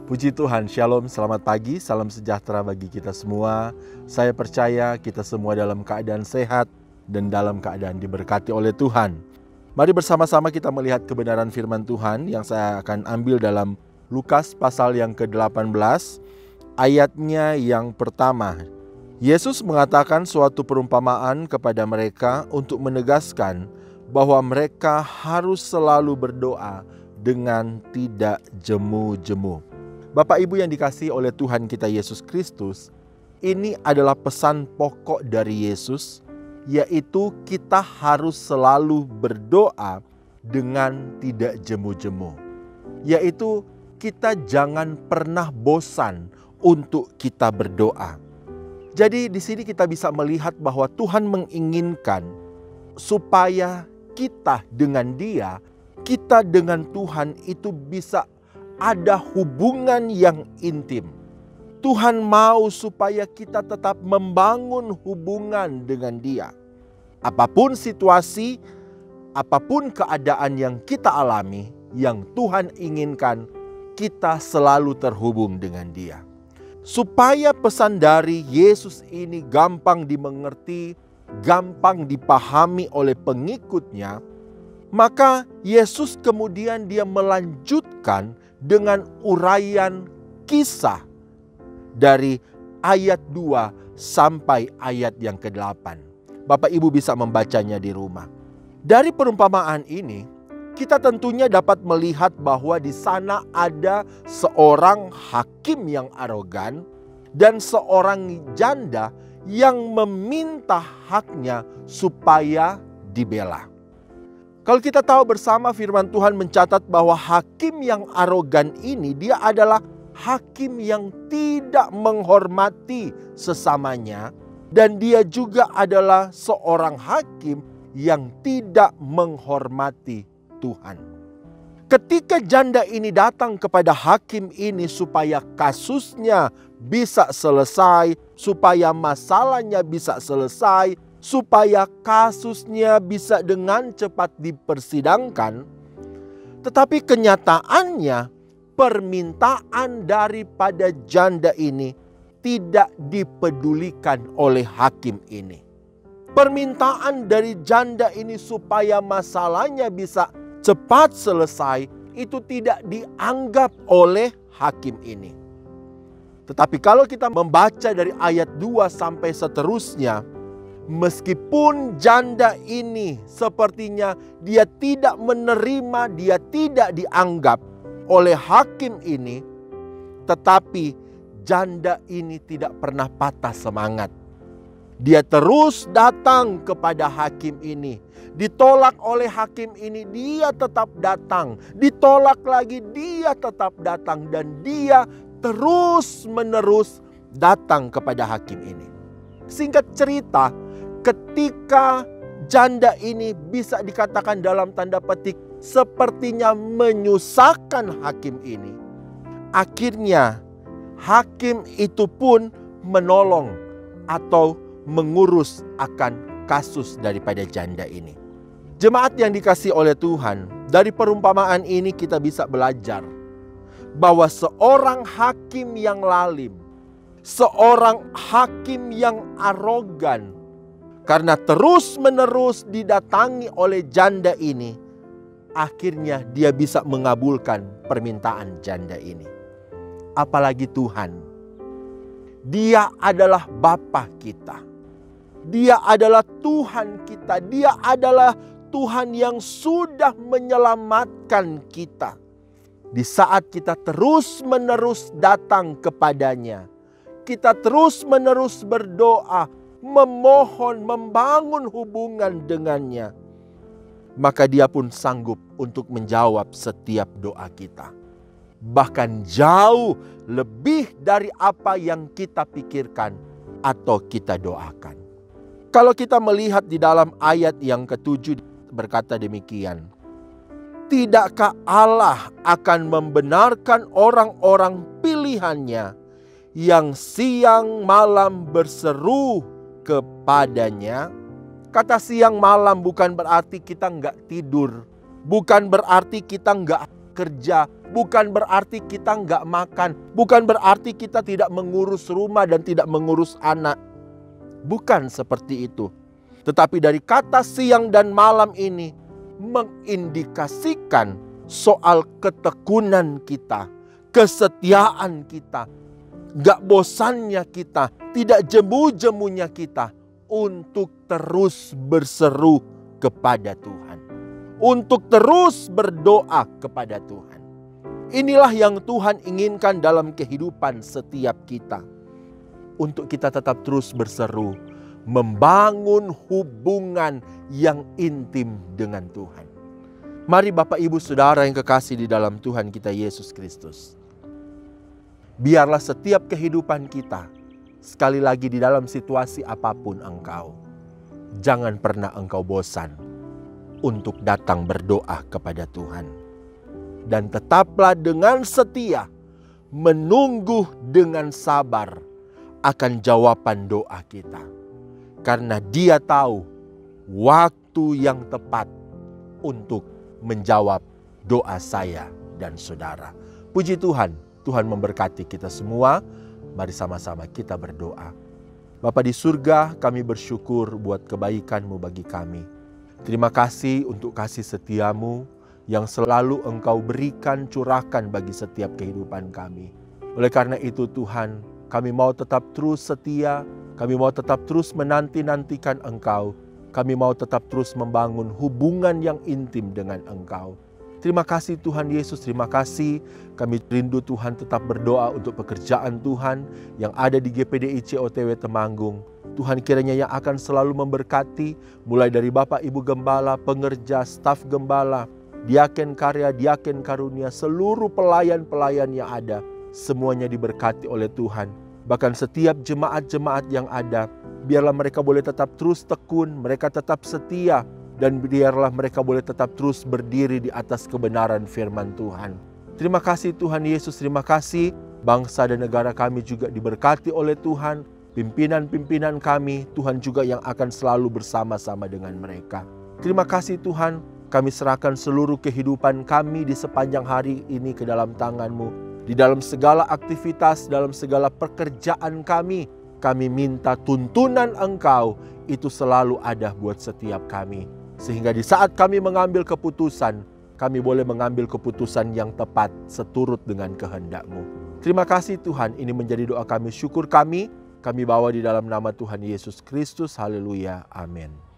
Puji Tuhan, Shalom, selamat pagi, salam sejahtera bagi kita semua. Saya percaya kita semua dalam keadaan sehat dan dalam keadaan diberkati oleh Tuhan. Mari bersama-sama kita melihat kebenaran firman Tuhan yang saya akan ambil dalam Lukas pasal yang ke-18, ayatnya yang pertama. Yesus mengatakan suatu perumpamaan kepada mereka untuk menegaskan bahwa mereka harus selalu berdoa dengan tidak jemu-jemu. Bapak Ibu yang dikasihi oleh Tuhan kita Yesus Kristus, ini adalah pesan pokok dari Yesus, yaitu kita harus selalu berdoa dengan tidak jemu-jemu. Yaitu kita jangan pernah bosan untuk kita berdoa. Jadi di sini kita bisa melihat bahwa Tuhan menginginkan supaya kita dengan Dia, kita dengan Tuhan itu bisa ada hubungan yang intim. Tuhan mau supaya kita tetap membangun hubungan dengan Dia. Apapun situasi, apapun keadaan yang kita alami, yang Tuhan inginkan, kita selalu terhubung dengan Dia. Supaya pesan dari Yesus ini gampang dimengerti, gampang dipahami oleh pengikutnya, maka Yesus kemudian Dia melanjutkan dengan uraian kisah dari ayat 2 sampai ayat yang ke-8. Bapak Ibu bisa membacanya di rumah. Dari perumpamaan ini, kita tentunya dapat melihat bahwa di sana ada seorang hakim yang arogan dan seorang janda yang meminta haknya supaya dibela. Kalau kita tahu bersama firman Tuhan mencatat bahwa hakim yang arogan ini dia adalah hakim yang tidak menghormati sesamanya. Dan dia juga adalah seorang hakim yang tidak menghormati Tuhan. Ketika janda ini datang kepada hakim ini supaya kasusnya bisa selesai, supaya masalahnya bisa selesai, supaya kasusnya bisa dengan cepat dipersidangkan. Tetapi kenyataannya permintaan daripada janda ini tidak dipedulikan oleh hakim ini. Permintaan dari janda ini supaya masalahnya bisa cepat selesai itu tidak dianggap oleh hakim ini. Tetapi kalau kita membaca dari ayat 2 sampai seterusnya, meskipun janda ini sepertinya dia tidak menerima, dia tidak dianggap oleh hakim ini, tetapi janda ini tidak pernah patah semangat. Dia terus datang kepada hakim ini. Ditolak oleh hakim ini, dia tetap datang. Ditolak lagi, dia tetap datang. Dan dia terus menerus datang kepada hakim ini. Singkat cerita, ketika janda ini bisa dikatakan dalam tanda petik sepertinya menyusahkan hakim ini, akhirnya hakim itu pun menolong atau mengurus akan kasus daripada janda ini. Jemaat yang dikasihi oleh Tuhan, dari perumpamaan ini kita bisa belajar bahwa seorang hakim yang lalim, seorang hakim yang arogan, karena terus-menerus didatangi oleh janda ini, akhirnya dia bisa mengabulkan permintaan janda ini. Apalagi Tuhan, Dia adalah Bapa kita. Dia adalah Tuhan kita. Dia adalah Tuhan yang sudah menyelamatkan kita. Di saat kita terus-menerus datang kepadanya, kita terus-menerus berdoa, memohon, membangun hubungan dengannya, maka Dia pun sanggup untuk menjawab setiap doa kita. Bahkan jauh lebih dari apa yang kita pikirkan atau kita doakan. Kalau kita melihat di dalam ayat yang ke-7 berkata demikian, tidakkah Allah akan membenarkan orang-orang pilihannya yang siang malam berseru kepadanya? Kata siang malam bukan berarti kita nggak tidur. Bukan berarti kita nggak kerja bukan berarti kita nggak makan, bukan berarti kita tidak mengurus rumah dan tidak mengurus anak. Bukan seperti itu. Tetapi dari kata siang dan malam ini mengindikasikan soal ketekunan kita, kesetiaan kita, gak bosannya kita, tidak jemu-jemunya kita untuk terus berseru kepada Tuhan, untuk terus berdoa kepada Tuhan. Inilah yang Tuhan inginkan dalam kehidupan setiap kita, untuk kita tetap terus berseru, membangun hubungan yang intim dengan Tuhan. Mari Bapak Ibu Saudara yang kekasih di dalam Tuhan kita Yesus Kristus, biarlah setiap kehidupan kita, sekali lagi di dalam situasi apapun engkau, jangan pernah engkau bosan untuk datang berdoa kepada Tuhan. Dan tetaplah dengan setia menunggu dengan sabar akan jawaban doa kita. Karena Dia tahu waktu yang tepat untuk menjawab doa saya dan saudara. Puji Tuhan, Tuhan memberkati kita semua. Mari sama-sama kita berdoa. Bapa di surga, kami bersyukur buat kebaikan-Mu bagi kami. Terima kasih untuk kasih setia-Mu yang selalu Engkau berikan, curahkan bagi setiap kehidupan kami. Oleh karena itu Tuhan, kami mau tetap terus setia, kami mau tetap terus menanti-nantikan Engkau. Kami mau tetap terus membangun hubungan yang intim dengan Engkau. Terima kasih Tuhan Yesus, terima kasih. Kami rindu Tuhan tetap berdoa untuk pekerjaan Tuhan yang ada di GPDIC OTW Temanggung. Tuhan kiranya yang akan selalu memberkati, mulai dari Bapak Ibu Gembala, pengerja, staf Gembala, diaken karya, diaken karunia, seluruh pelayan-pelayan yang ada, semuanya diberkati oleh Tuhan. Bahkan setiap jemaat-jemaat yang ada, biarlah mereka boleh tetap terus tekun, mereka tetap setia, dan biarlah mereka boleh tetap terus berdiri di atas kebenaran firman Tuhan. Terima kasih Tuhan Yesus, terima kasih bangsa dan negara kami juga diberkati oleh Tuhan. Pimpinan-pimpinan kami, Tuhan juga yang akan selalu bersama-sama dengan mereka. Terima kasih Tuhan, kami serahkan seluruh kehidupan kami di sepanjang hari ini ke dalam tangan-Mu. Di dalam segala aktivitas, dalam segala pekerjaan kami minta tuntunan Engkau itu selalu ada buat setiap kami. Sehingga di saat kami mengambil keputusan, kami boleh mengambil keputusan yang tepat seturut dengan kehendak-Mu. Terima kasih Tuhan, ini menjadi doa kami, syukur kami bawa di dalam nama Tuhan Yesus Kristus. Haleluya, amin.